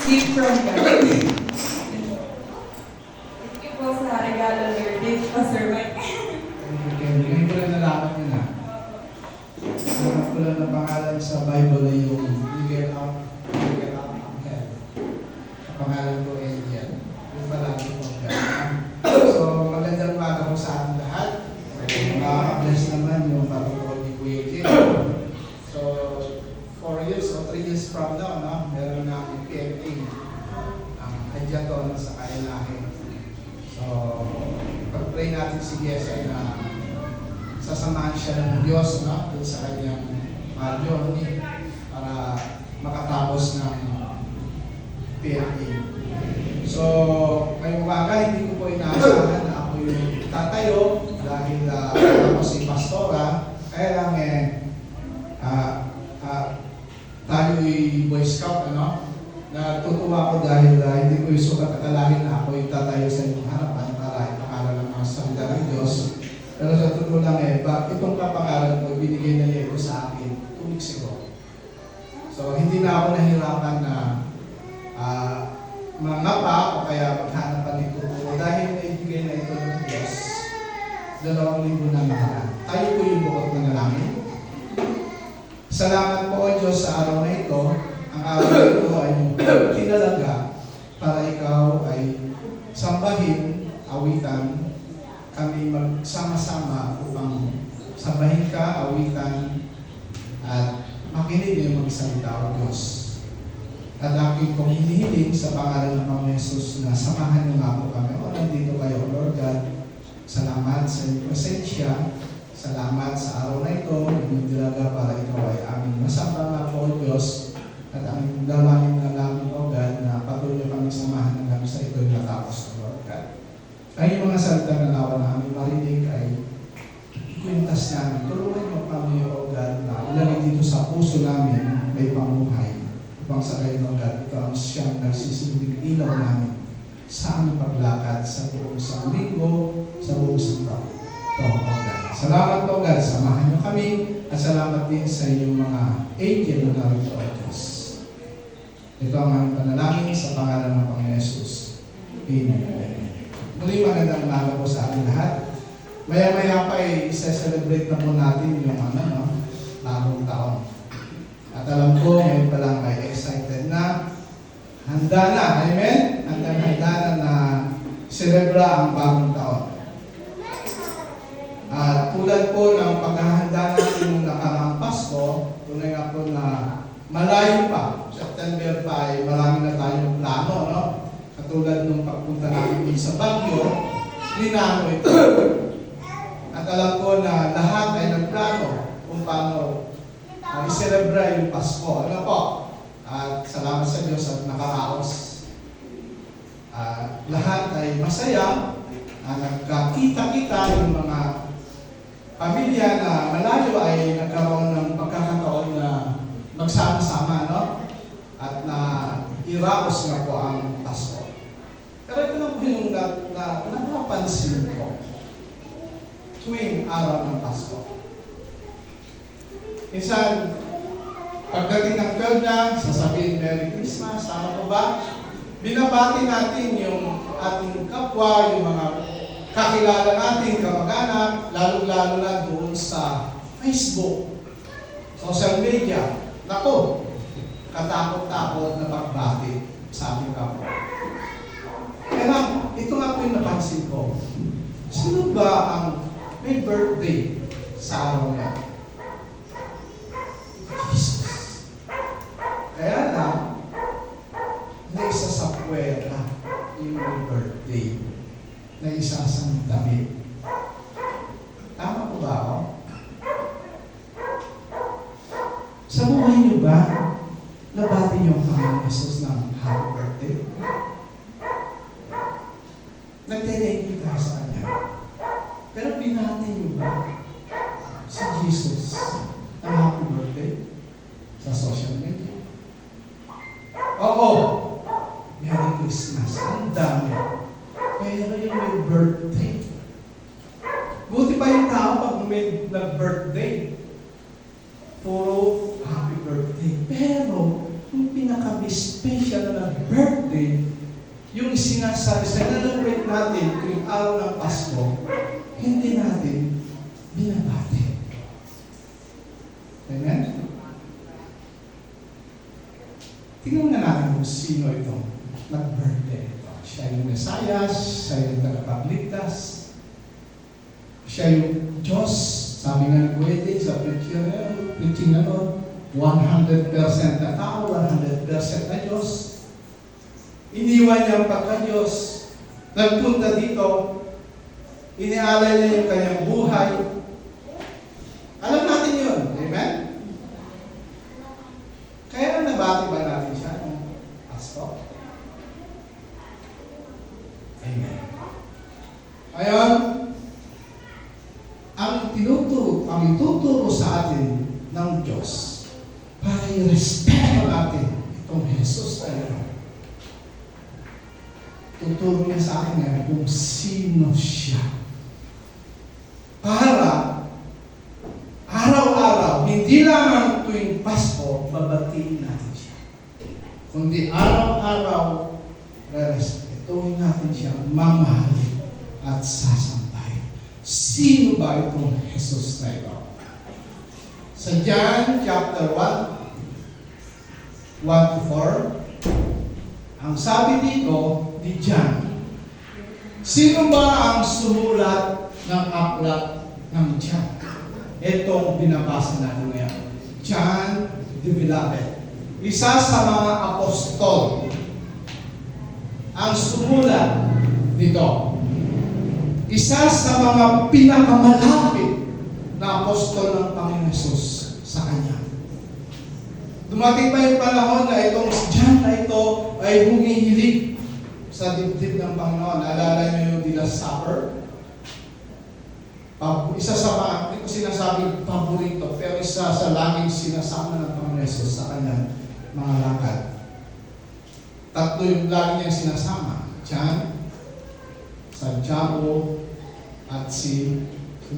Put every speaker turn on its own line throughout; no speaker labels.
Gift from God. Thank you po sa regalo, Lord. Thank you po, Sir Mike.
Ngayon ko lang nalaman yun na. Alam ko lang na pangalan sa Bible ay yung Miguel Angel. Ang pangalan ko ay Angel. Yung palagi ko. So, magandang umaga po sa ating lahat. Bless naman yung patutuwa ni Kuya Kim. So, 4 years or 3 years from now, no? Meron na ang PMA. Ang adyaton sa kailahin. So, pag-pray natin si Jesse na sasamahan siya ng Diyos, no? Dun sa kanyang journey para makatapos ng PMA. So, ngayong umaga, hindi ko po inaasahan na ako yung tatayo dahil ako si Pastora. Kaya lang tayo'y Boy Scout, ano? Natutuwa ko dahil hindi ko yung sukat akalahin na ako yung tatayo sa inyong harapan para ipakaral ng mga salita ng Diyos. Pero sa totoo lang itong kapangalan ko, binigay na niya ito sa akin 2 weeks ago. So, hindi na ako nahirapan na mangapa o kaya maghanap pa ng tuturo dahil naibigay na ito ng Diyos 2 linggo na nakaraan. Tayo po yung bukod na namin. Salamat po o Diyos sa araw na ito. Ang araw na ito ay kinalaga para ikaw ay sambahin, awitan, kami magsama-sama upang sambahin ka, awitan, at makinig yung magsalita o Diyos. At aking kong hinihiling sa pangalan ng Panginoon Jesus na samahan niyo nga po kami. O nandito kayo, Lord God. Salamat sa iyong presensya. Salamat sa araw na ito. Inyong dilaga para ikaw ay aming masamba nga po, O Diyos. At aming dalangin na namin, O God, na patuloy kami samahan ng kami sa ito yung natapos, O Lord God. Ang mga salita na nawa na aming marinig ay ikwintas namin. Tulungan mo kami, O God, na ilagay dito sa puso namin may pamuhay. Upang sa kayo, O God, ikaw ang siyang nagsisilbing ilaw namin sa aming paglakad sa buong isang linggo, sa buong isang taon. Ito, O God. Salamat, O God. Samahan niyo kami at salamat din sa inyong mga angel na narito, O Diyos. Ito ang aming panalangin sa pangalan ng Panginoon Jesus. Amen. Muli magandang umaga po sa ating lahat. Maya-maya pa isa-celebrate na po natin yung bagong taon. At alam ko, ngayon pa lang ay excited na. Handa na, amen? Handa na celebra ang bagong taon. At tulad po ng paghahanda natin nung nakaraang Pasko, tunay nga po na malayo pa. September pa ay marami na tayong plano, no? Katulad nung pagpunta namin sa Baguio, linano ito. At alam ko na lahat ay nagplano kung paano i-celebra yung Pasko. Ano po? At salamat sa Diyos at nakaraos. Lahat ay masaya. Nagkakita-kita yung mga pamilya na malayo ay nagkaroon ng pagkakataon na magsama-sama, no? At na iraos nga po ang Pasko. Pero ito lang po yung napapansin ko tuwing araw ng Pasko. Minsan, pagdating ng 12 na, sasabihin Merry Christmas, tama po ba? Binabati natin yung ating kapwa, yung mga kakilala natin, kamag-anak, lalo-lalo na doon sa Facebook, social media. Naku, katakot-takot na pagbati sa ating kapwa. Kaya ito nga po yung napansin ko. Sino ba ang may birthday sa araw na? Jesus. Kaya lang, na isa sa puwera yung may birthday na isa sa damit. Tama po ba ako? Sa buhay niyo ba, nabati niyo ang Panginoon Jesus ng happy birthday? Nag-thank you tayo sa Kanya. Pero binati niyo ba si Jesus ng happy birthday sa social media? Oo! Merry Christmas. Ang dami. Pero yung may birthday. Buti pa yung tao pag may nag-birthday. Puro happy birthday. Pero, yung pinaka-special na birthday, yung celebrate natin tuwing araw ng Pasko, hindi natin binabati. Amen? Tingnan nga natin kung sino itong nag-birthday ito. Siya yung Mesayas, siya yung tagapagligtas, siya yung Diyos. Sabi nga ni Kuwede sa preaching na nun, 100% na tao, 100% na Diyos. Iniwan niya ang pagka-Diyos. Nagpunta dito, inialay niya yung kanyang buhay. Alam natin yun. Amen? Kaya nabati ba natin siya ng Pasko? Amen. Ngayon, ang ituturo sa atin ng Diyos para i-respeto natin itong Jesus tayo. Tuturo niya sa atin ngayon kung sino siya. Para araw-araw, hindi lamang tuwing Pasko, babatiin natin siya. Kundi araw-araw, respetuhin natin siya, mamahalin at sasampahin. Sino ba itong Jesus na ito? Sa John chapter 1, 1-4, ang sabi dito ni John, sino ba ang sumulat ng aklat ng John? Itong binabasa natin ngayon. John the Beloved. Isa sa mga apostol ang sumulat nito. Isa sa mga pinakamalapit na apostol ng Panginoon Jesus sa kanya. Dumating pa yung panahon na itong John na ito ay humihilig sa dibdib ng Panginoon. Naalala niyo yung Last Supper? Isa sa mga, hindi ko sinasabing paborito, pero isa sa laging sinasama ng Panginoon Jesus sa kanyang mga lakad. Tatlo yung lagi niyang sinasama. John, Santiago, at sino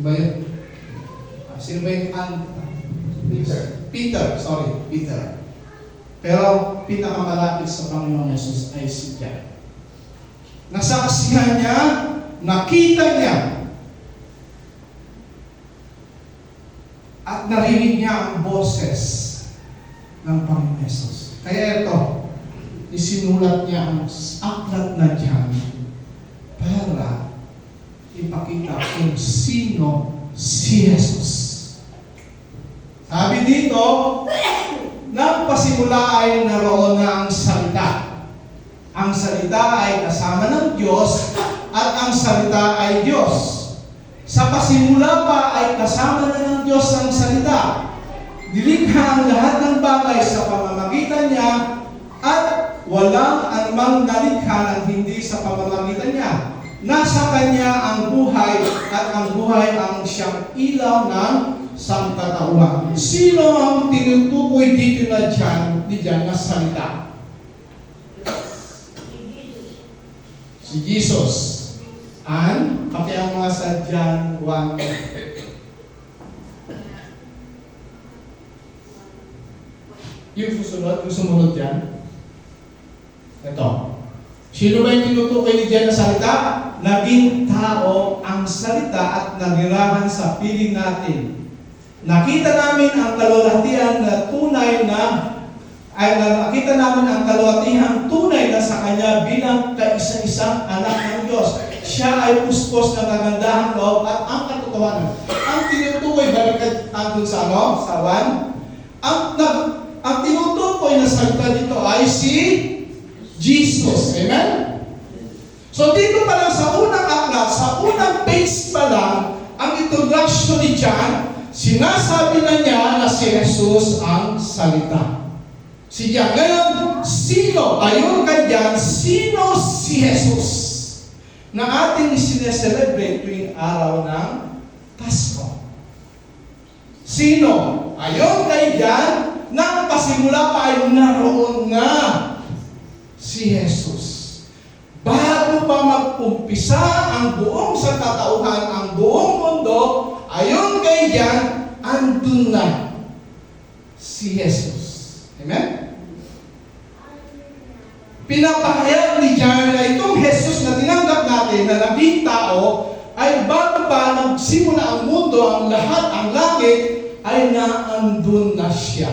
ba yun? Peter. Pero pinakamalapit sa Panginoon Jesus ay si John. Nasaksihan niya, nakita niya, at narinig niya ang boses ng Panginoon Jesus. Kaya ito, isinulat niya ang aklat na John para ipakita kung sino si Jesus. Sabi dito, nang pasimula ay naroon na ang salita. Ang salita ay kasama ng Diyos at ang salita ay Diyos. Sa pasimula pa ay kasama na ng Diyos ang salita. Nilikha ang lahat ng bagay sa pamamagitan niya at walang anumang nalikha ng hindi sa pamamagitan niya. Nasa Kanya ang buhay at ang buhay ang siyang ilaw ng sangkatauhan. Sino ang tinutukoy dito na diyan na salita? Si Jesus. And, pati ang mga sa John 1. Yung sumunod dyan. Ito. Sino ba yung tinutukoy ni John na salita? Naging tao ang salita at nanirahan sa piling natin. Nakita namin ang kalwalhatian na tunay na nakita namin ang kalwalhatian tunay na sa Kanya bilang kaisa-isang anak ng Diyos. Siya ay puspos ng kagandahang loob at ang katotohanan. Ang tinutukoy, balikan andun sa sa 1, ang tinutukoy na salita dito ay si Jesus. Amen? So dito pa lang sa unang aklat, sa unang page pa lang, ang introduction ni John, sinasabi na niya na si Jesus ang salita. Si John. Ngayon, sino? Ayon kay John, sino si Jesus na ating sineselebrate tuwing araw ng Pasko? Sino? Ayon kay John, nang pasimula pa ay naroon na si Jesus. Bago pa mag-umpisa ang buong sangkatauhan, ang buong mundo, ayon kay John, andun na si Jesus. Amen? Pinapahayag ni John na itong Jesus na tinanggap natin na naging tao ay bago pa nagsimula ang mundo, ang lahat, ang langit, ay naandun na siya.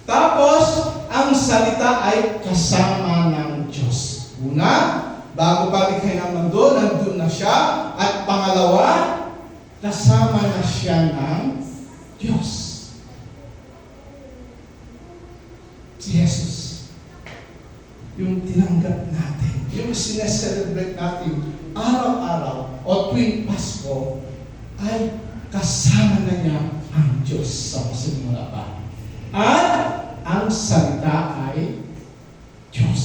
Tapos, ang salita ay kasama ng Diyos. Una, bago pa likhay ng mundo, nandun na siya. At pangalawa, kasama na siya ng Diyos. Si Jesus, yung tinanggap natin, yung sineselebrate natin araw-araw o tuwing Pasko, ay kasama na niya ang Diyos sa pasimula pa. At ang salita ay Diyos.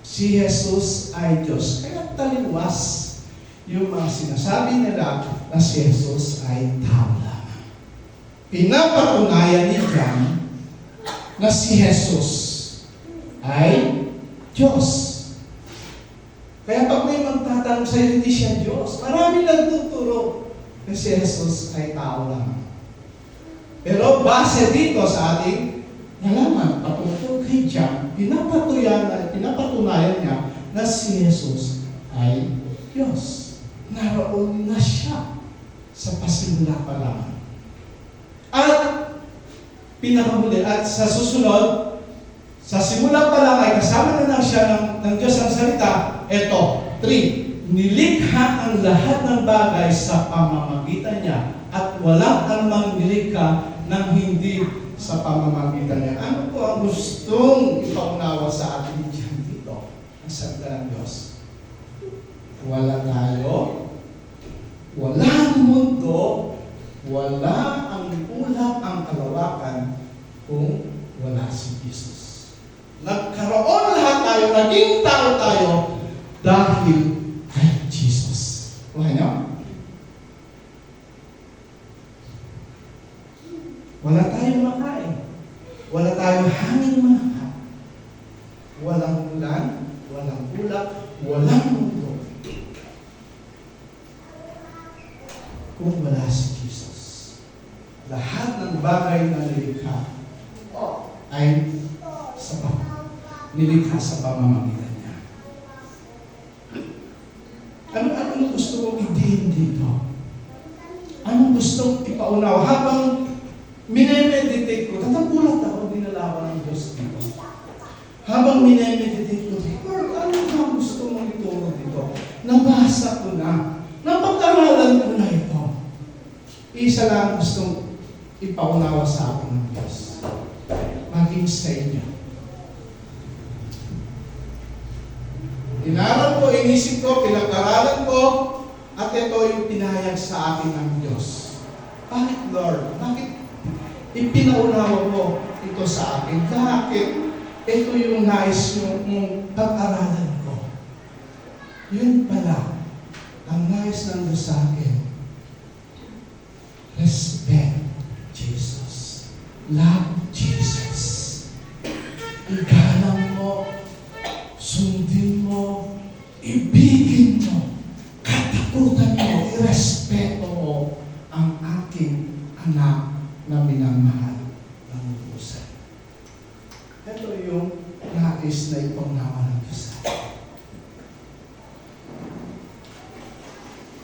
Si Jesus ay Diyos. Kaya taliwas yung mga sinasabi nila na si Jesus ay tao lamang. Pinapatunayan ni John na si Jesus ay Diyos. Kaya pag may magtatanong sa'yo, hindi siya Diyos. Marami nagtuturo na si Jesus ay tao lamang. Pero base dito sa ating nalaman, patungkol kay John, pinapatunayan niya na si Jesus ay Diyos. Naroon na siya sa pasimula pa lang. At pinakamuli, at sa susunod, sa simula pa lang ay kasama na lang siya ng Diyos ang salita. Ito, 3. Nilikha ang lahat ng bagay sa pamamagitan niya at walang anumang nilikha ng hindi sa pamamagitan niya. Ano po ang gustong ipaunawa sa atin dyan dito? Ang salita ng Diyos. Wala tayo, walang mundo, wala ang ulap, ang kalawakan kung wala si Jesus. Nagkaroon lahat tayo, naging tao tayo dahil kay Jesus. Okay na? Wala tayong makain. Wala tayong hangin makat. Walang ulan, walang ulap, walang mundo. Kung wala si Jesus. Lahat ng bagay na nilikha ay nilikha sa pamamagitan niya. Ano gusto mong idiin dito? Anong gustong ipaunawa? Habang minemeditate ko, tatapulat ako, dinalawan ng Diyos dito. Habang minemeditate ko, Lord, ano ba gusto mong ituro dito? Nabasa ko na. Napag-aralan ko na ito. Isa lang gustong ipaunawa sa akin ng Diyos. Maging sa inyo. Inaral ko, inisip ko, pinag-aralan ko, at ito yung pinahayag sa akin ng Diyos. Bakit, Lord? Bakit ipinaunawa mo ito sa akin? Bakit ito yung nais mong pag-aralan ko? Yun pala, ang nais ng Diyos sa akin. Respect Jesus. Love Jesus. Igalang mo, sundin mo, ibigin mo, katakutan mo, irespeto mo ang aking anak na minamahal ng lubusan. Ito yung nais na ipangnawa ng Diyos.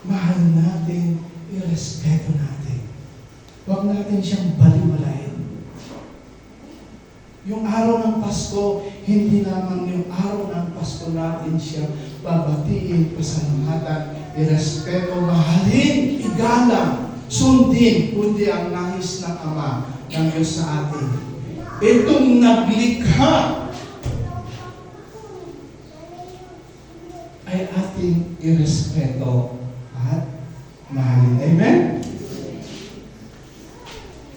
Mahal natin, irespeto natin. Huwag natin siyang baliwalayin. Yung araw ng Pasko, hindi lamang yung araw ng Pasko natin siya babatiin, pasalamatan, irespeto, mahalin, igalang, sundin, kundi ang nais ng Ama ng Diyos sa atin. Itong naglikha ay ating irespeto at mahalin. Amen?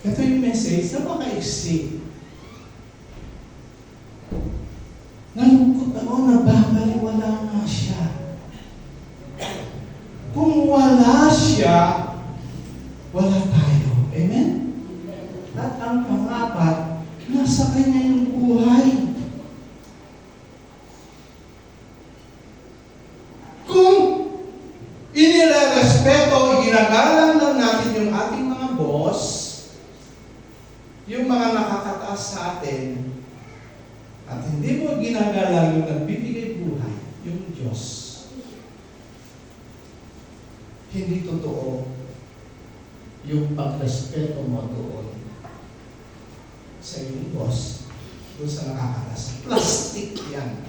Ito yung message na makaiksi. Nalungkot ako na babaliwala nga siya. Kung wala siya, wala tayo. Amen? At ang pangapat, nasa kanya yung buhay. Kung inirerespeto, ginagalang lang natin yung ating mga boss, yung mga nakakataas at hindi mo ginagalang yung nagbibigay buhay, yung Diyos, hindi totoo yung pagrespeto mo doon sa iyong boss, doon sa nakakalas. Plastic yan.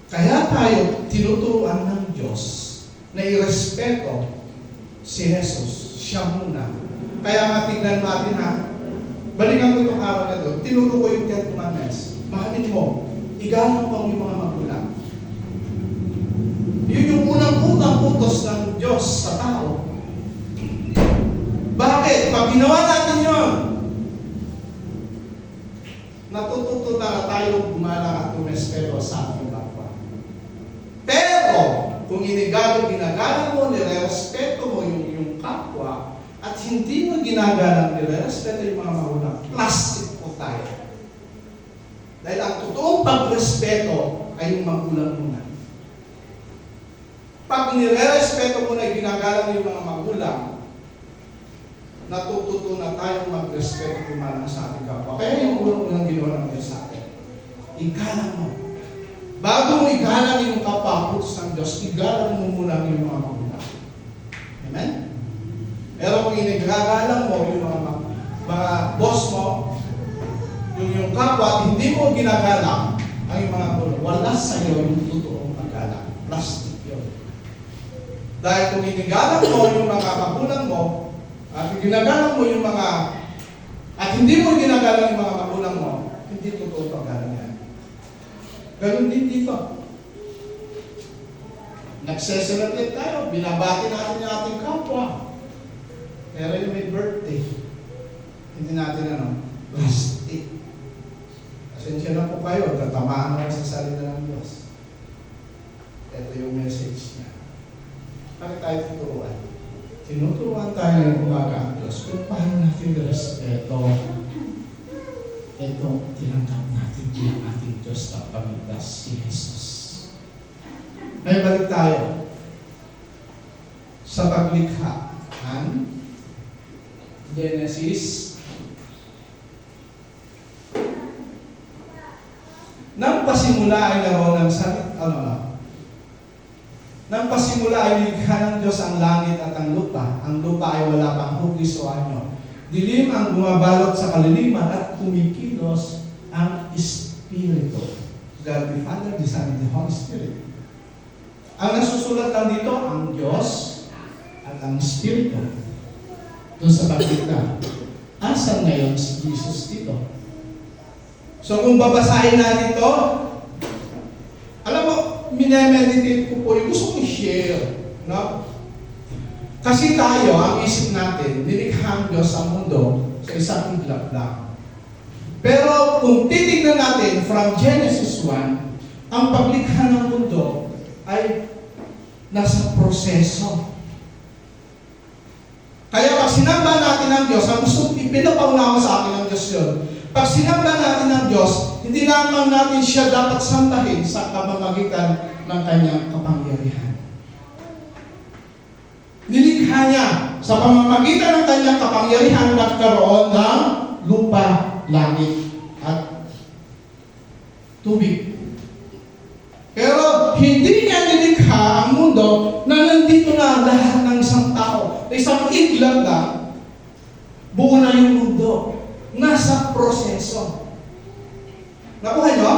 Kaya tayo tinuturuan ng Diyos na irespeto si Jesus. Siya muna. Kaya nga tingnan natin ha, balikan ko itong araw na doon, tinuro ko yung 10 commandments. Mahalin mo, igalang mo yung mga magulang. Yun yung unang-unang utos ng Diyos sa tao. Bakit? Pag ginawa natin yun, natututo na tayo gumalang at tumespeto sa ating kapwa. Pero, kung ginagalang mo, nire-respeto mo yung kapwa, at hindi mo ginagalang, nire-respeto yung mga magulang, plastic po tayo. Dahil ang totoong pagrespeto ay yung magulang muna. Pag nire-respeto mo na ginagalang yung mga magulang, natututo na tayong mag-respeto kumana sa ating kapwa. Kaya yung unang ginawa ng Diyos sa atin. Igalang mo. Bago mo igalang yung kapwa, putos ng Diyos, igalang mo muna yung mga magulang. Amen? Pero kung inigagalang mo yung mga boss mo, yung kapwa, at hindi mo ginagalang ang yung mga magulang, wala sa iyo yung totoong paggalang. Plastic yun. Dahil kung inigalang mo yung mga magulang mo, at ginagalang mo yung mga, at hindi mo ginagalang yung mga magulang mo, hindi totoo paggalang yan. Ganun din dito. Nagse-celebrate tayo, binabati natin yung ating kapwa. Pero yung may birthday, hindi natin plastic. Pasensya na po kayo, tatamaan ako sa salita ng Diyos. Ito yung message niya. Bakit tayo tuturuan? Tinuturuan tayo ng umaga ang Diyos kung paano natin respeto itong tinanggap natin bilang ating Diyos na pamiglas si Jesus. May balik tayo sa paglikha ng Genesis. Nang pasimula ay naroon ng Nang pasimula ay nilikha ng Diyos ang langit at ang lupa. Ang lupa ay wala pang hugis o anyo. Dilim ang bumabalot sa kaliliman at kumikilos ang Espiritu. God the Father, the Son, and the Holy Spirit. Ang nasusulat lang dito, ang Diyos at ang Espiritu. Doon sa pagkita. Asan ngayon si Jesus dito? So kung babasahin natin ito, alam mo, minemeditate ko po yung gusto kong i-share. No? Kasi tayo, ang isip natin, nilikha ang Diyos sa mundo sa isang iglap lang. Pero kung titignan natin from Genesis 1, ang paglikha ng mundo ay nasa proseso. Kaya pag sinamba natin ang Diyos, ang gusto pinapauna ko sa akin ng Diyos yun, pag sinamba natin ang Diyos, hindi lamang natin siya dapat sambahin sa pamamagitan ng kanyang kapangyarihan. Nilikha niya sa pamamagitan ng kanyang kapangyarihan nagkaroon ng lupa, langit, at tubig. Pero hindi niya nilikha ang mundo na nandito na lahat ng isang tao. Na isang iglap na, buo na yung mundo. Nasa proseso. Nakuha niyo?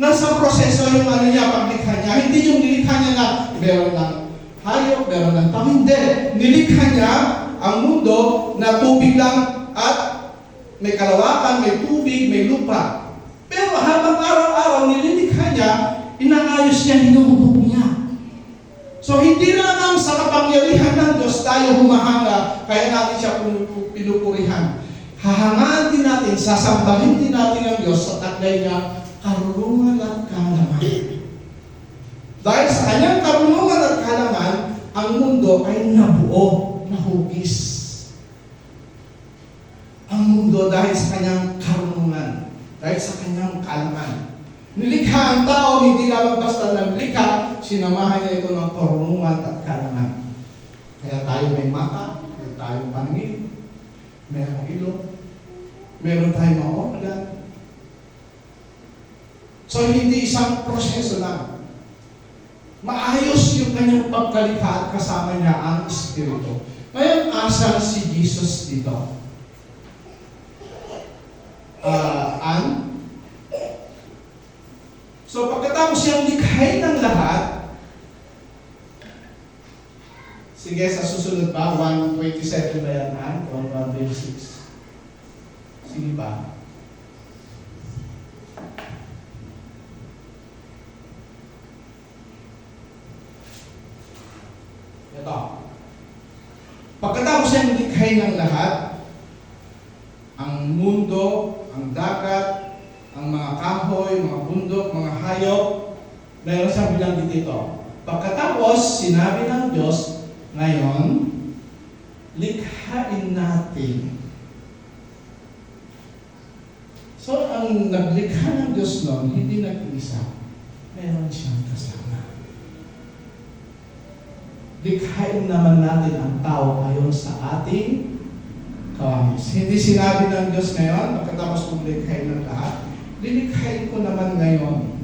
Nasa proseso yung niya, paglikha niya. Hindi yung nilikha niya na meron ng hayop, meron ng tao. Hindi. Nilikha niya ang mundo na tubig lang at may kalawakan, may tubig, may lupa. Pero habang araw-araw nililikha niya, inaayos niya, hinuhubog niya. So hindi lamang sa kapangyarihan ng Diyos tayo humahanga, kaya natin siya pinupurihan. Hahangaan din natin, sasambahin din natin ang Diyos sa taglay niya, karunungan at kaalaman. Dahil sa kanyang karunungan at kaalaman, ang mundo ay nabuo, nahugis. Ang mundo dahil sa kanyang karunungan, dahil sa kanyang kaalaman. Nilikha ang tao, hindi lamang basta naglikha, sinamahan niya ito ng karunungan at kaalaman. Kaya tayo may mata, may tayong paningin, merong ilong, meron tayong mga organ, So, hindi isang proseso lang. Maayos yung kanyang pagkalikha at kasama niya ang Espiritu. Ngayon, asan si Jesus dito? So, pagkatapos siyang likhain ng lahat, sige, sa susunod pa, 1:27 ba yan, Ann? O 1:26? Sige ba? Ito. Pagkatapos siyang likhain ng lahat, ang mundo, ang dagat, ang mga kahoy, mga bundok, mga hayop, mayroon siyang bilang dito. Pagkatapos, sinabi ng Diyos, ngayon, likhain natin. So, ang naglikha ng Diyos noon, hindi nag-isa. Mayroon siyang kasama. Likhain naman natin ang tao ayon sa ating kawamis. Hindi sinabi ng Diyos ngayon, pagkatapos kong likhain ng lahat, lilikhain ko naman ngayon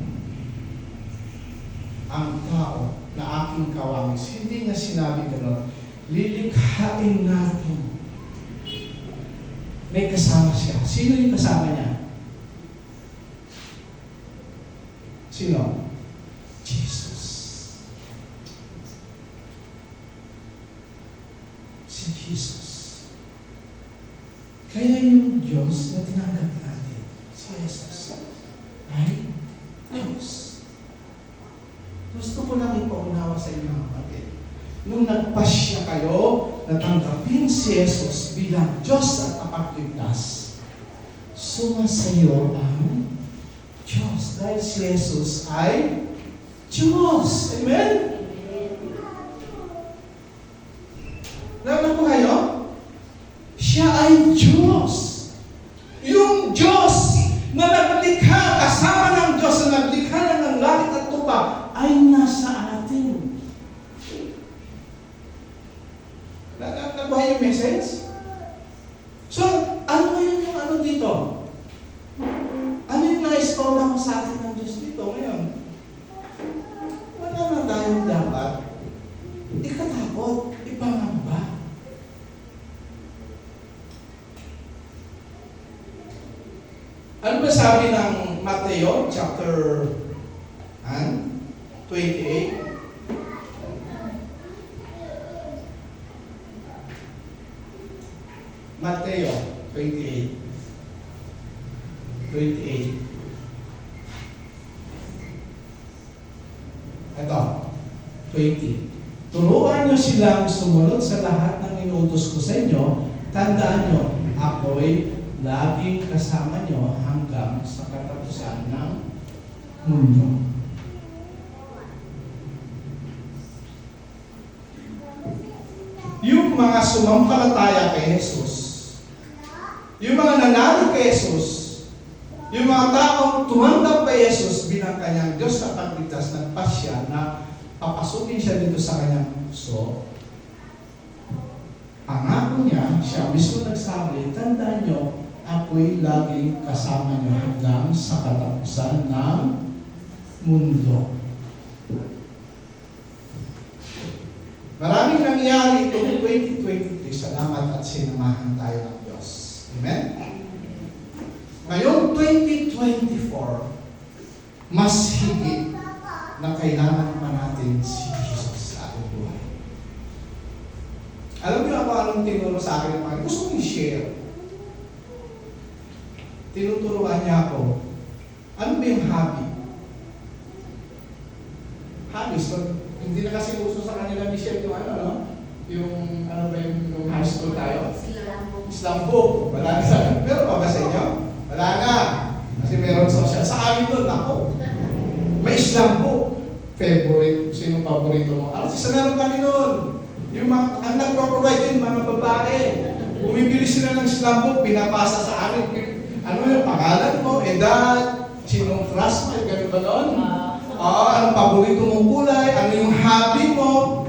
ang tao na aking kawamis. Hindi niya sinabi gano'n. Lilikhain natin. May kasama siya. Sino yung kasama niya? Sino? Jesus. Si Jesus. Kaya yung Diyos na tinanggap natin, si Jesus, ay Diyos. Gusto ko lang ipaunawa sa inyo, mga kapatid. Nung nagpasya kayo, natanggapin si Jesus bilang Diyos at kapagligtas, sumasayo ang Diyos. Dahil si Jesus ay Diyos. Amen? Naman po kayo? Siya ay Diyos. Yung Diyos na naglikha, kasama ng Diyos na naglikha ng langit at lupa, ay nasa atin. Nabuhay yung message? So, ano ngayon yung ano dito? Ano yung na-explore ko sa atin ng Diyos dito ngayon? Wala na tayong dapat ikatakot, ipangamba. Ano ba sabi ng Mateo chapter 28? Mateo 28. Ito, 20. Turuan niyo silang sumunod sa lahat ng inuutos ko sa inyo. Tandaan niyo, ako'y laging kasama niyo hanggang sa katapusan ng mundo. Yung mga sumampalataya kay Jesus, yung mga nanalo kay Jesus, yung mga taong tumanggap kay Jesus bilang kanyang Diyos na pagligtas, nagpasya na papasukin siya dito sa kanyang puso, pangako niya, siya mismo nagsabi, tandaan niyo, ako'y laging kasama niyo hanggang sa katapusan ng mundo. Maraming nangyari itong 2023. Salamat at sinamahan tayo ng Diyos. Amen? Ngayon, 2024, mas higit na kailangan pa natin si Jesus sa ating buhay. Alam niyo ako anong tinuro sa akin ng mga gusto kong i-share. Tinuturuan niya ako, ano ba yung hobby? Hobby, so hindi na kasi uso sa kanila, Michelle, yung ano, no? Yung, ano ba yung high school tayo? Islam book. Wala na sa, meron pa ba sa inyo? Wala na. Kasi meron social. Sa amin doon, ako. May Islam book. Favorite, sino paborito mo? Ano, sa meron kami noon. Yung mga, ang nagpro-provide yun, mga babae. Bumibili sila ng Islam book, pinapasa sa amin. Ano yung pangalan mo, edad, sinong class mo, gano'n ba doon? Anong paborito mong kulay, ano yung hobby mo.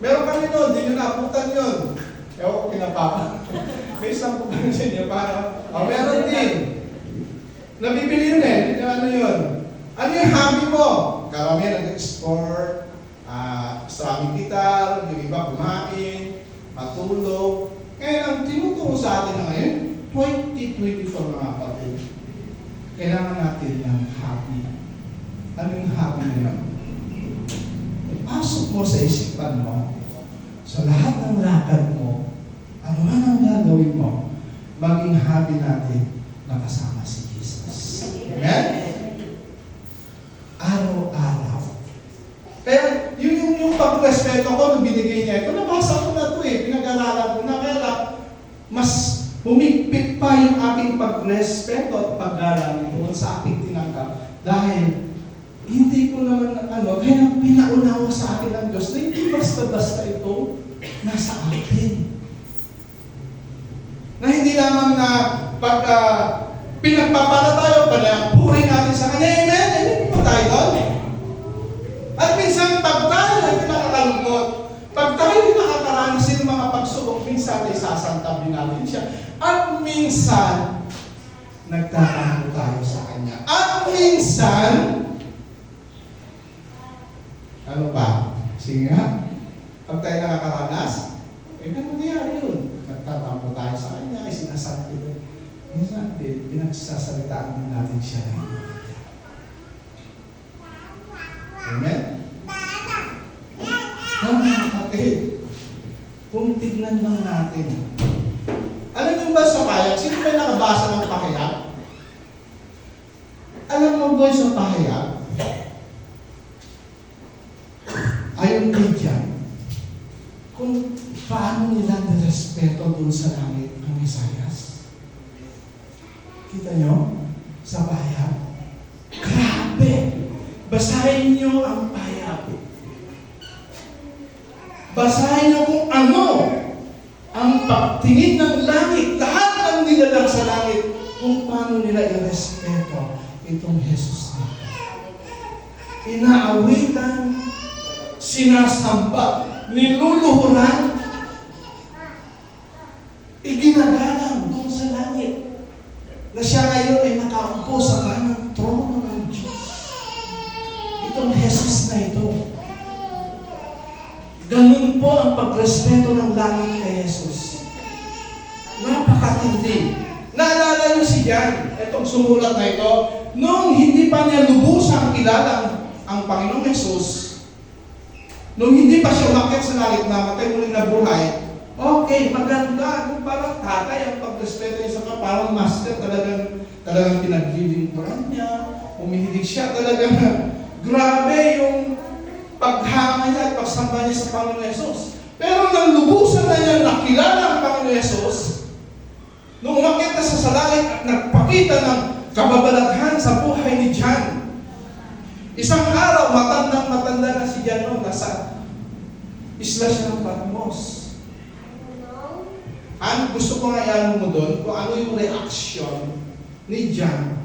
Meron kami doon, di nyo naabutan yun. Ewan ko pinapapa. May Islam book kami sa inyo, paano? Meron din. Nabibili yun eh, ano yun? yung hobby mo? Karamihan nag-sport, strumming guitar, yung iba kumain, matulog. Ngayon, ang tinuturo sa atin na ngayon, 2024 mga kapatid, kailangan natin ng hobby. Ano yung hobby na yun? Ipasok mo sa isipan mo, sa lahat ng lakad mo, ano man ang gagawin mo, maging hobby natin na kasama si Jesus. Amen? Araw-araw. Kaya yung pagrespeto ko nung binigay niya ito, nabasa ko na ito pinag-aralan ko na, kaya lang, mas humigpit pa yung aking pagrespeto at pag-aral doon sa aking tinanggap. Dahil, hindi ko naman, kaya pinaunawa sa akin ng Diyos na hindi basta-basta ito nasa akin. Na hindi lamang na pag pinagpapala tayo, puri natin sa Kanya, amen? Amen po tayo doon. At minsan, pag tayo ay nakakalungkot, pag tayo ay nakakaranas ng mga pagsubok, minsan ay sasantabi natin siya. At minsan, nagtatango tayo sa Kanya. At minsan, ano pa? Sige nga. Pag tayo nakakaranas, ganun nangyari yun. Nagtatampo tayo sa Kanya, ay sinasabi doon. Minsan, pinagsasalitaan din natin siya. Amen? Mga kapatid, kung tignan lang natin, alam niyo ba sa pahayag? Sino ba nakabasa ng pahayag? Alam mo ba sa pahayag? Ayon kay John, kung paano nila nirespeto doon sa langit ang Mesayas. Kita nyo? Sa pahayag. Grabe! Basahin nyo ang pahayag. Basahin nyo kung ano ang pagtingin ng langit, lahat ng nilalang sa langit, kung paano nila irespeto itong Jesus nito. Inaawitan, sinasamba, niluluhuran, iginagalang doon sa langit, na siya ngayon ay nakaupo sa kanang trono ng Diyos. Itong Jesus na ito. Ganun po ang pagrespeto ng langit kay Jesus. Napakatindi. Naalala niyo si John, itong sumulat na ito, nung hindi pa niya lubusang kilala ang Panginoong Jesus, nung hindi pa siya umakyat sa langit, namatay muling nabuhay, okay, maganda. Kung parang tatay ang pagrespeto niya sa kanya, parang master, talagang pinaglilingkuran niya, umihilig siya, talagang grabe yung paghanga niya at pagsamba niya sa Panginoon Jesus. Pero nang lubusan na niya nakilala ang Panginoon Jesus, nung umakyat na sa langit at nagpakita ng kababalaghan sa buhay ni John, isang araw, matanda na si John noon, nasa isla siya ng Patmos. Gusto ko nga iyan mo doon kung ano yung reaksyon ni John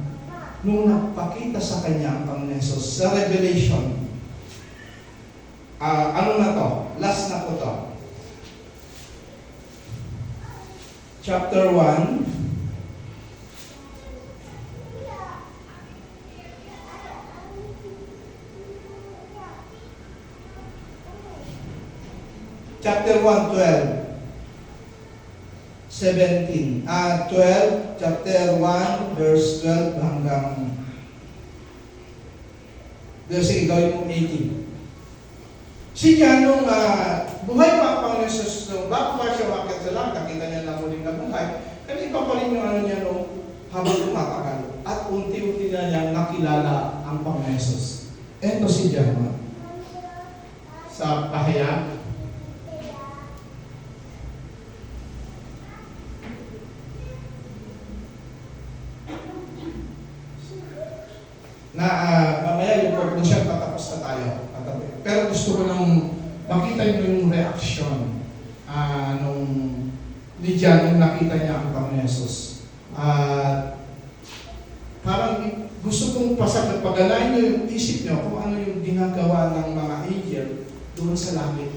nung nagpakita sa kanya ang Panginoon Jesus sa Revelation. Ano na to? Last na ko to. Chapter 1. Chapter 1, 12. 17. 12, chapter 1, verse 12 hanggang sige, gawin mo 18. Si John, nung buhay pa ang Panginoon Jesus, nung bago pa siya umakyat sa langit, nakita niya na muling na buhay, kasi iba pa rin yung ano niya nung habang tumatagal. At unti-unti na niya nakilala ang Panginoon Jesus. Ito si John. Sa pahayag, na mamaya yung conclusion, patapos na tayo. Pero gusto ko nang makita yung reaksyon nung ni John nung nakita niya ang Panginoon Jesus. Parang gusto kong pagalain niyo yung isip niyo kung ano yung ginagawa ng mga angel doon sa langit.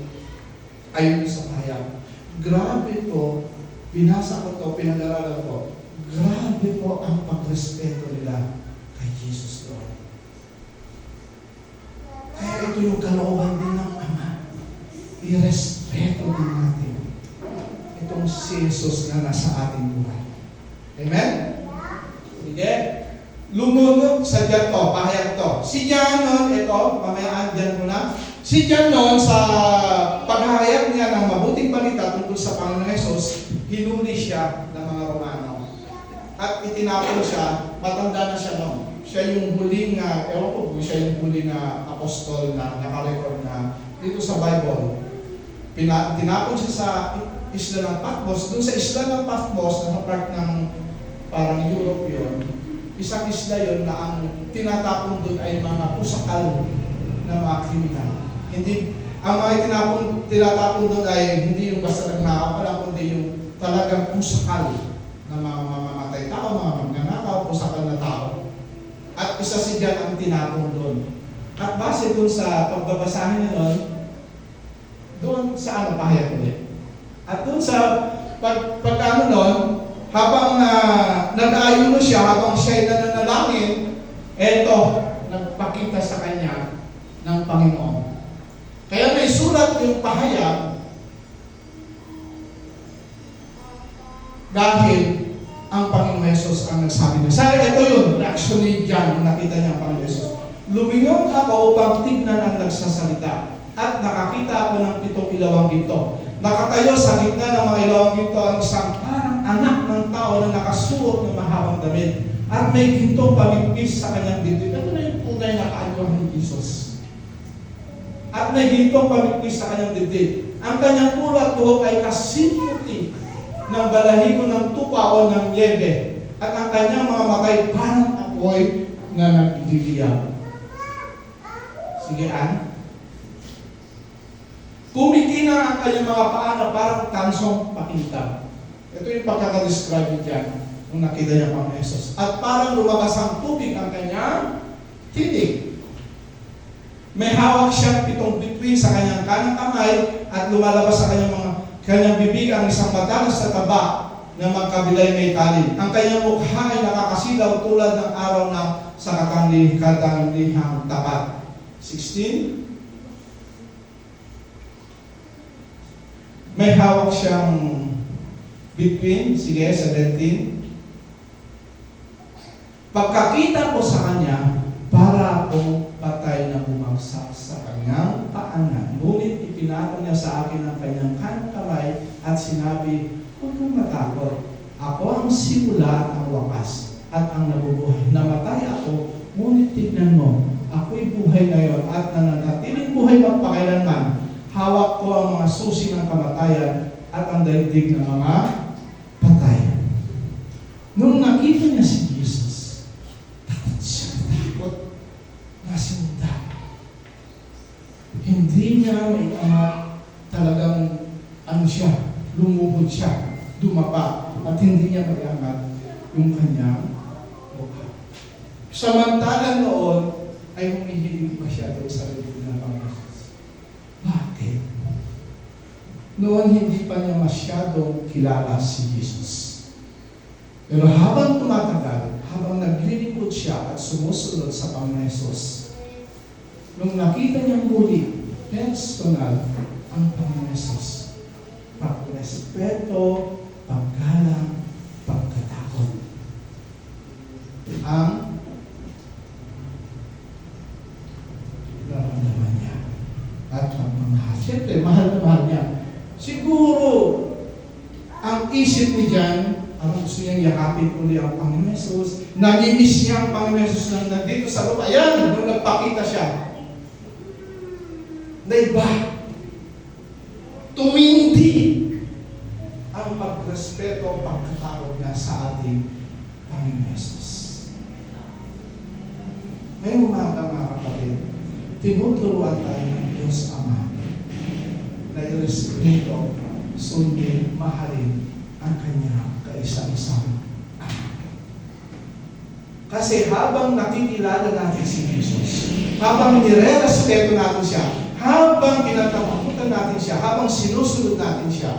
Ayon sa pahayag. Grabe po, binasa ko to, pinag-aralan ko. Grabe po ang pagrespeto nila kay Jesus doon. ito yung kalooban din ng Ama. I-respeto din natin itong si Jesus na nasa ating buhay. Amen? Sige. Lumunod sa Diyan to, pahayag to. Si Diyan nun, ito, mamaya andyan mo na. Si Diyan nun, sa paghahayag niya ng mabuting balita tungkol sa Panginoon Jesus, hinuli siya ng mga Romano. At itinapon siya, matanda na siya noon. Siya yung huling, ewan ko kung siya yung huling apostol na nakarecord na dito sa Bible. Tinapon siya sa isla ng Patmos. Doon sa isla ng Patmos, nasa part ng parang Europe yun, isang isla yun na ang tinatapon doon ay mga pusakal na mga kriminal. Hindi, ang mga tinatapon doon ay hindi yung basta nagnakaw, kundi yung talagang pusakal na mga mamamatay tao, mga magnanakaw, pusakal na tao. At isa si Diyan ang tinapon doon. At base doon sa pagbabasahin niya doon sa ano pahayag ulit. At doon sa pagkano noon, habang nag-aayuno siya, habang siya'y nananalangin, eto, nagpakita sa kanya ng Panginoon. Kaya may sulat yung pahayag dahil ang Panginoon Jesus ang nagsabi niya. Sa ito yun, reaction ni John, nung nakita niya ang Panginoon Jesus. Lumingon ako upang tignan ang nagsasalita at nakakita ako ng 7 ilawang ginto. Nakatayo sa gitna ng mga ilawang ginto ang isang parang anak ng tao na nakasuot ng mahabang damit at may ginto pamipis sa kanyang dibdib. Ito na yung tunay na kaanyuhan ni Jesus. At may ginto pamipis sa kanyang dibdib. Ang kanyang ulat buhok ay kasimputi ng balahibo ng tupa o ng yebe. At ang kanyang mga matay parang apoy na nagdidiyab. Sige, Ann. Kumikina ang kanyang mga paa na parang tansong pakinta. Ito yung pagkakadescribe niya dyan nung nakita niya pang Jesus. At parang lumabas ang tubig ang kanyang titig. May hawak siyang 7 bituin sa kanyang kanang kamay at lumalabas sa kanyang bibig ang isang matalas na taba na magkabilay may talim. Ang kanyang mukha ay nakakasilaw tulad ng araw na sa katanglihang tapat. 16. May hawak siyang bituin. Sige, 17. Pagkakita ko sa kanya, para akong patay na bumagsak sa kanyang paanan. Ngunit ipinako niya sa akin ang kanyang kanang kamay at sinabi, huwag kang matakot. Ako ang simula at ang wakas at ang nabubuhay. Namatay ako, ngunit tignan mo, ako'y buhay ngayon at nananatiling buhay magpakailanman. Hawak ko ang mga susi ng kamatayan at ang daigdig ng mga patay. Nung nakita niya si Jesus, takot siya, nasinda. Hindi niya maiangat talagang lumuhod siya, dumapa, at hindi niya maiangat yung kanyang mukha. Samantalang noon, ay humihiling pa siya doon sa libid ng Panginoon. Bakit? Noon hindi pa niya masyadong kilala si Jesus. Pero habang tumatagal, habang naglilingkod siya at sumusunod sa Panginoon Jesus, nung nakita niya muli, personal ang Panginoon Jesus, pagrespeto, paggalang, pagkatakot. Ang naramdaman niya at pagmamahal. Siyempre, mahal na mahal niya. Siguro, ang isip ni John, ang gusto niyang yakapin uli ang Panginoon Jesus, nag-imiss niya ang Panginoon Jesus na nandito sa lupa. Ayan, nung nagpakita siya, naiba, tumindi ang pagrespeto, pagkatawag niya sa ating Panginoon Jesus. Ngayong umaga, mga kapatid, tinuturuan tayo ng Diyos Ama na irespeto, sundin, mahalin ang kanya kaisa-isang anak. Kasi habang nakikilala natin si Jesus, habang nire-respeto natin siya, habang kinatakutan natin siya, habang sinusunod natin siya,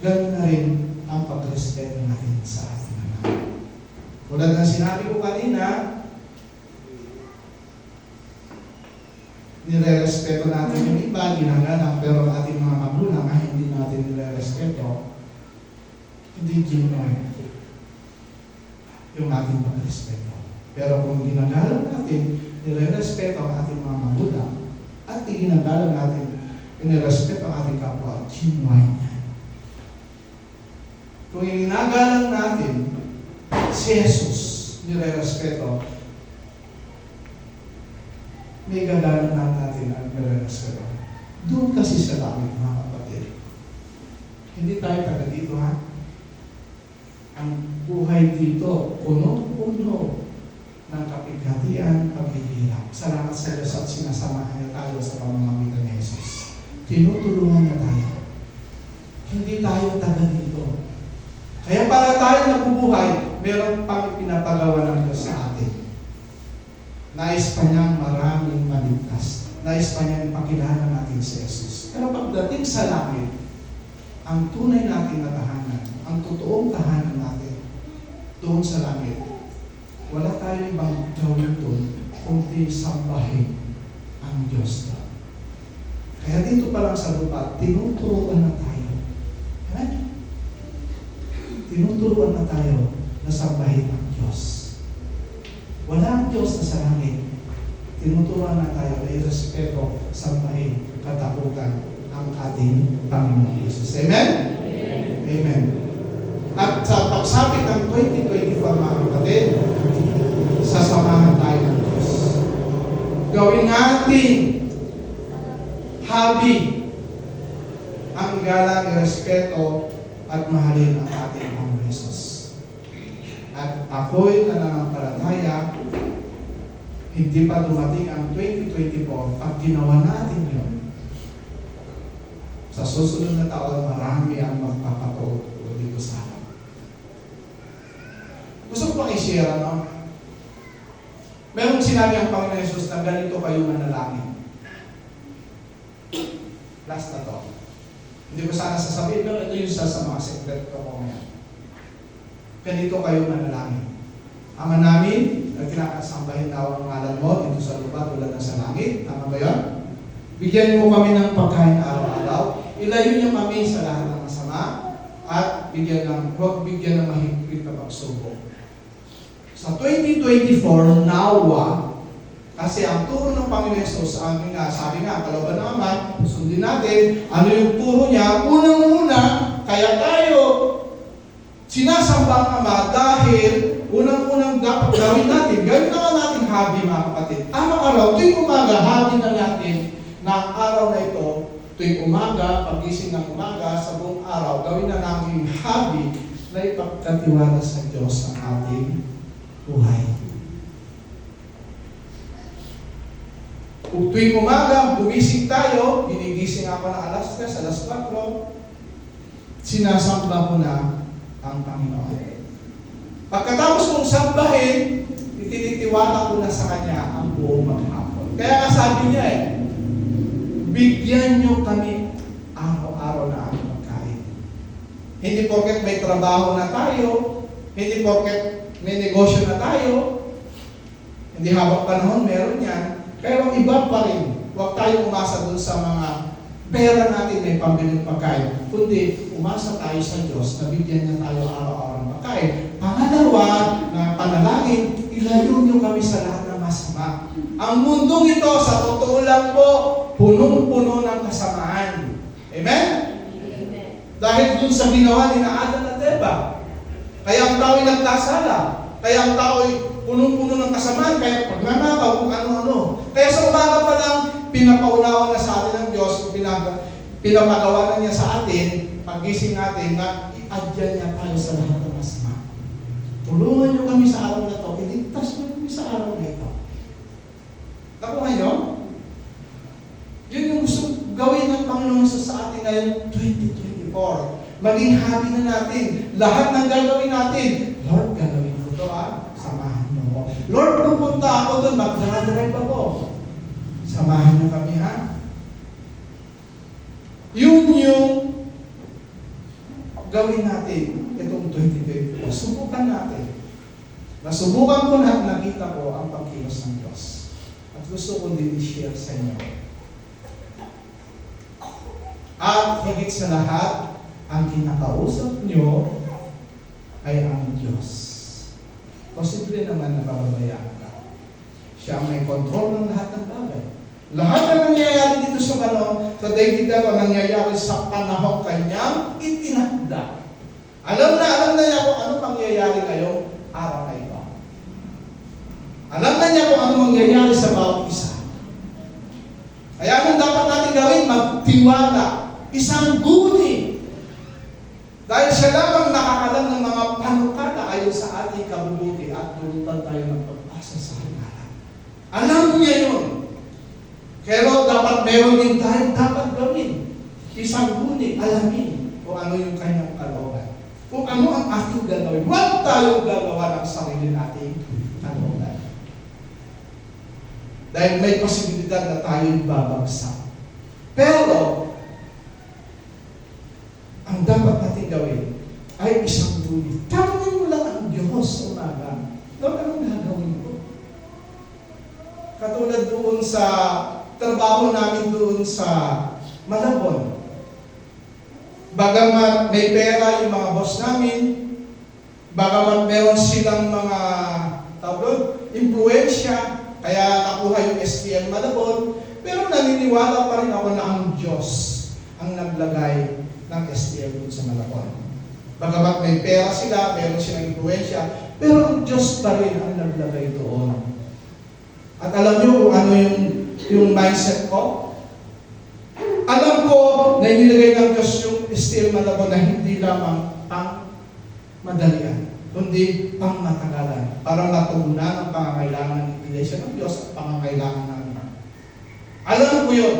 ganun na rin ang pagrespeto natin sa ating anak. Tulad ng sinabi ko kanina, nire-respeto natin yung iba, ginagalang, pero ang ating mga magulang ay hindi natin nire-respeto, hindi genuine yung ating pag-respeto. Pero kung ginagalang natin, nire-respeto ang ating mga magulang, at ginagalang natin, nire-respeto ang ating kapwa, genuine yan. Kung ginagalang natin, si Jesus, nire-respeto, may gagalang natin ang nire-respeto. Doon kasi sa langit, mga kapatid. Hindi tayo taga dito, ha? Ang buhay dito, puno-puno ng kapighatian, paghihirap. Salamat sa Diyos at sinasamahan niya tayo sa pamamagitan ni Jesus. Tinutulungan niya tayo. Hindi tayo taga dito. Kaya para tayo nabubuhay, meron pang pinapagawa ng Diyos sa atin. Nais pa niyang maraming maligtas. Nais pa niyang ipakilala natin si Jesus. Pero pagdating sa langit, ang tunay natin na tahanan, ang totoong tahanan natin, doon sa langit, wala tayong ibang gawin doon, kundi sambahin ang Diyos doon. Kaya dito pa lang sa lupa, tinuturuan na tayo. Amen? Tinuturuan na tayo na sambahin ang Diyos. Wala ang Diyos na sa langit. Tinuturuan na tayo na irespeto, sambahin, katakutan ang ating Panginoon Jesus. Amen? Amen. Amen. At sa pagsapit ng 2024, mga kapatid, sasamahan tayo ng Diyos. Gawin natin hobby ang galang, respeto, at mahalin ang ating Panginoon Jesus. At ako'y nananampalataya, hindi pa dumating ang 2024, pag ginawa natin yun, sa susunod na taon, marami ang magpapatuo dito sa akin. Gusto ko pang i-share, no? Merong sinabi ang Panginoon Jesus na ganito kayo manalangin. Last na to. Hindi ko sana sasabihin, pero ito yung sa mga secret ko ngayon. Ganito kayo manalangin. Ama namin, kinakasambahin daw ang ngalan mo dito sa lupa tulad ng sa langit. Tama ba yun? Bigyan mo kami ng pagkain araw-araw. Ilayo niyo kami sa lahat ng masama at huwag bigyan ng mahigpit na pagsubok. Sa 2024, nawa, kasi ang turo ng Panginoon Jesus, sabi nga, kalooban ng Ama, sundin natin, ano yung turo niya, unang-una, kaya tayo sinasamba ang Ama dahil unang-unang dapat gawin natin natin hobby, mga kapatid. Araw-araw, tuwing umaga, hobby na natin na ang araw na ito, tuwing umaga, pagising ng umaga, sa buong araw, gawin na natin hobby na ipagkatiwala sa Diyos ang ating buhay. Kung tuwing umaga, gumising tayo, ginigising ako ng alas 3, alas 4, sinasamba ko na ang Panginoon. Pagkatapos kong sambahin, itinitiwala ko na sa Kanya ang buong maghapon. Kaya nga sabi niya bigyan niyo kami araw-araw na aming pagkain. Hindi porket may trabaho na tayo, hindi porket may negosyo na tayo, hindi habang panahon meron yan, pero iba pa rin. Huwag tayong umasa dun sa mga pera natin may pambiling pagkain, kundi umasa tayo sa Diyos na bigyan niya tayo araw-araw ng pagkain. Pangalawa, na panalangin, ilayo niyo kami sa lahat ng masama. Ang mundong ito, sa totoo lang po, punong-puno ng kasamaan. Amen? Amen. Dahil dun sa ginawa ni Adan at Eva, kaya ang tao'y nagkasala, kaya ang tao'y punong-puno ng kasamaan, kaya pagnanakaw kung ano-ano. Kaya sa umaga pa lang, pinapaunawa na sa atin ng Diyos, pinapagawa na niya sa atin, pag-gising natin, na i-adyan niya tayo sa lahat ng masama. Tulungan niyo kami sa araw na ito, iligtas niyo kami sa araw na ito. Nakuha niyo? Yun yung gusto gawin ng Panginoon sa atin ngayon, 2024. Maging happy na natin. Lahat ng gagawin natin, Lord, gagawin ko ito, samahan niyo ako. Lord, pupunta ako doon, mag-drive ako. Samahan niyo kami, Yun yung gawin natin itong 2024. Subukan natin. Nasubukan ko na nakita ko ang pagkilos ng Diyos. At gusto ko din i-share sa inyo. At higit sa lahat, ang kinakausap nyo ay ang Diyos. Posible naman na pababayaan ka. Siya ang may control ng lahat ng bagay. Lahat na nangyayari dito sa David na nangyayari sa panahon kanyang itinakda. Alam na niya kung ano mangyayari ngayong araw na ito. Alam na niya kung ano mangyayari sa bawat isa. Kaya anong dapat natin gawin? Magtiwala. Isang guni. Dahil siya lamang nakakalam ng mga panukala ayon sa ating kabubuti at dulutan tayo ng pag-asa sa hinalan. Alam niya yun. Pero dapat meron din tayo dapat gawin. Isang guni, alamin kung ano yung kanyang kalooban. Kung ano ang ating gagawin. Huwag tayong gagawa ng sarili nating kalooban. Dahil may posibilidad na tayo'y babagsak. Pero, ang dapat natin gawin ay isang guni. Tanungin mo lang ang Diyos sa umaga. Lord, anong gagawin ko? Katulad doon sa trabaho namin doon sa Malabon. Bagamat may pera yung mga boss namin, bagamat meron silang mga impluensya, kaya nakuha yung STL Malabon, pero naniniwala pa rin ako na ang Diyos ang naglagay ng STL doon sa Malabon. Bagamat may pera sila, meron silang impluensya, pero ang Diyos pa rin ang naglagay doon. At alam niyo kung ano yung mindset ko? Alam ko na inilagay ng Diyos yung STL Malabon na hindi lamang pang madalian, kundi pang matagalan, para matugunan ang pangangailangan ng Iglesia ng Diyos at pangangailangan namin. Alam ko yun.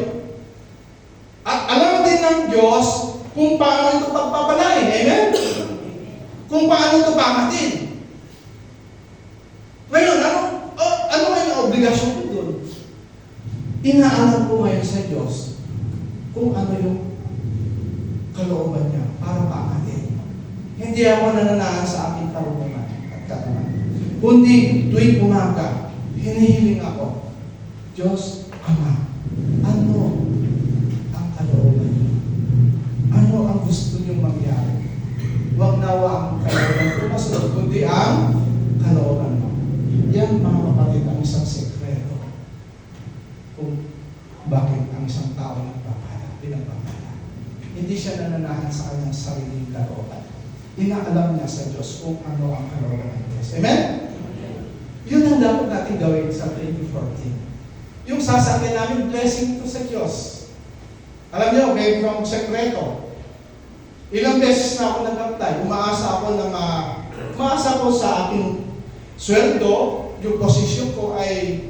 At alam din ng Diyos kung paano ito pagpapalain. Amen? Kung paano ito pamatin. Ngayon, ano yung obligasyon ko doon? Inaalam ko ngayon sa Diyos kung ano yung kalooban niya para pamatin. Hindi ako nananahan sa aking karunungan at katawan. Kundi tuwing umaga, hinihiling ako, Diyos, Ama, ano ang kalooban niyo? Ano ang gusto niyong mangyari? Huwag nawa ang kalooban ko masunod, kundi ang kalooban mo. Yan, mga kapatid, ang isang sekreto kung bakit ang isang tao pinagpapala. Hindi siya nananahan sa kanyang sariling kalooban. Inaalam niya sa Diyos kung ano ang kalooban ng Diyos. Amen? Yun ang dapat natin gawin sa 2014. Yung sasakyan namin, blessing ito sa Diyos. Alam niyo, may from sekreto. Ilang beses na ako nag-apply. Umaasa ako sa aking sweldo, yung posisyon ko ay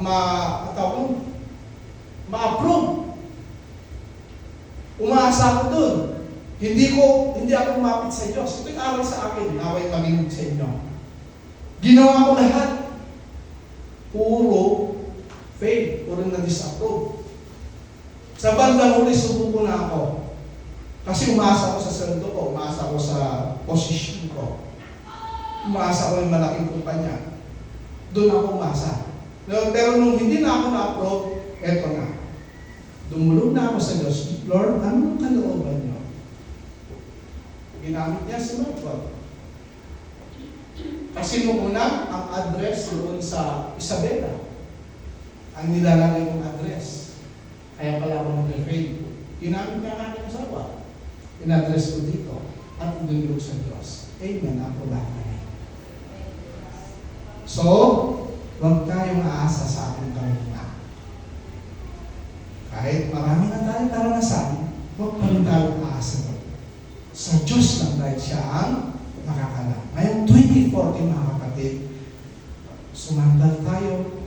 ma-approve. Umaasa ako dun. Hindi ako lumapit sa Diyos. Ito'y aral sa akin. Naway manginig sa inyo. Ginawa ko lahat. Puro fail. Puro na-disapprove. Sa bandang huli, subuko na ako. Kasi umaasa ako sa sweldo ko. Umaasa ako sa posisyon ko. Umaasa ako ng malaking kumpanya. Doon ako umasa. Pero nung hindi na ako na-approve, eto na. Dumulog na ako sa Diyos. Lord, anong kalooban niyo? Ginamit niya si Marco. Kasi nung una, ang address doon sa Isabela. Ang nilalagay kong address. Kaya pala ako nag-fail. Ginamit niya ang aking asawa. In-address ko dito. At dumulog sa Diyos. Amen. Ako lahat. So, huwag tayong aasa sa ating karunungan. Kahit marami na tayong karanasan, huwag pa rin tayong aasa doon. Sa Diyos lang dahil siya ang nakakalam. Ngayong 2014, mga kapatid, sumandal tayo,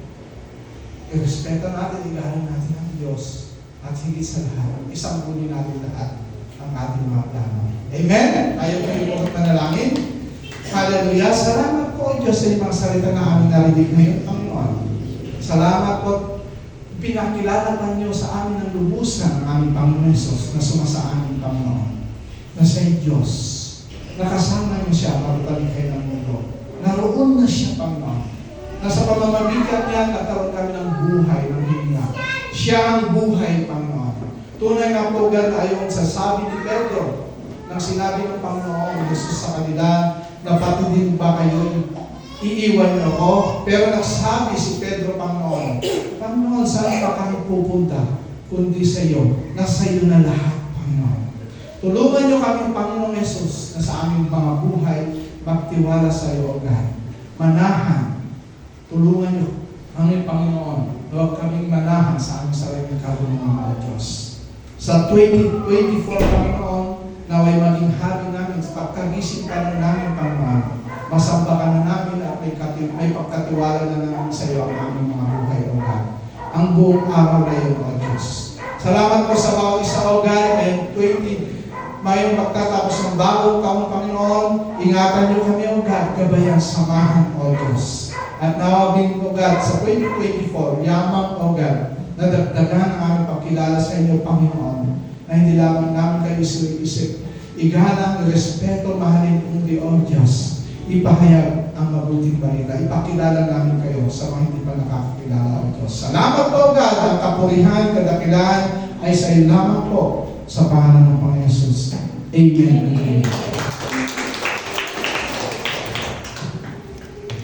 irespeto natin, igalang natin ang Diyos, at higit sa lahat, isang uli natin lahat ang ating mga plano. Amen? Ayaw ko yung manalangin. Hallelujah. Salamat po, Diyos, sa mga salita na aming narinig ngayon, Panginoon. Salamat po, pinakilala pa niyo sa amin ng lubusan ng aming Panginoon Jesus na sumasa amin, Panginoon. Na siya'y Diyos. Nakasama niyo siya pagtalikay ng mundo. Naroon na siya, Panginoon. na sa pamamagitan niya, nagkaroon kami ng buhay, ng hininga. Siya ang buhay, Panginoon. Tunay nga po, God, ayon sa sabi ni Pedro, nang sinabi ng Panginoon Jesus sa kanila, na pati din ba kayo iiwan niyo ako? Pero nagsabi si Pedro, Panginoon, Panginoon, saan pa kami pupunta? Kundi sa iyo. Nasa iyo na lahat, Panginoon. Tulungan niyo kami, Panginoong Jesus, na sa aming mga buhay, magtiwala sa iyo, O God. Manahan. Tulungan niyo, aming Panginoon. Huwag kaming manahan sa aming sariling karunungan, O Diyos. Sa 2024, Panginoon, naway maging hari namin sa pagkagising pa na namin, Panginoon. Masamba ka na namin at may pagkatiwala na namin sa iyo ang aming mga buhay, O God. Ang buong araw na iyo, O Diyos. Salamat po sa bawat isa, O God, and 20 mayong magtatapos ng bagong taong, Panginoon. Ingatan niyo kami, O God, gabayan, samahan, O Diyos. At nawagin, O God, sa 2024, yamang, O God, nadagdagan ang aming pagkilala sa inyo, Panginoon, na hindi lamang namin kayo isip, igalang, respeto, mahalin, kundi, O Diyos, ipahayag ang mabuting balita. Ipakilala namin kayo sa mga hindi pa nakakakilala, O Diyos. Salamat po, God. Ang kapurihan, kadakilaan ay sa iyo lamang po sa pangalan ng Panginoon Jesus. Amen. Amen.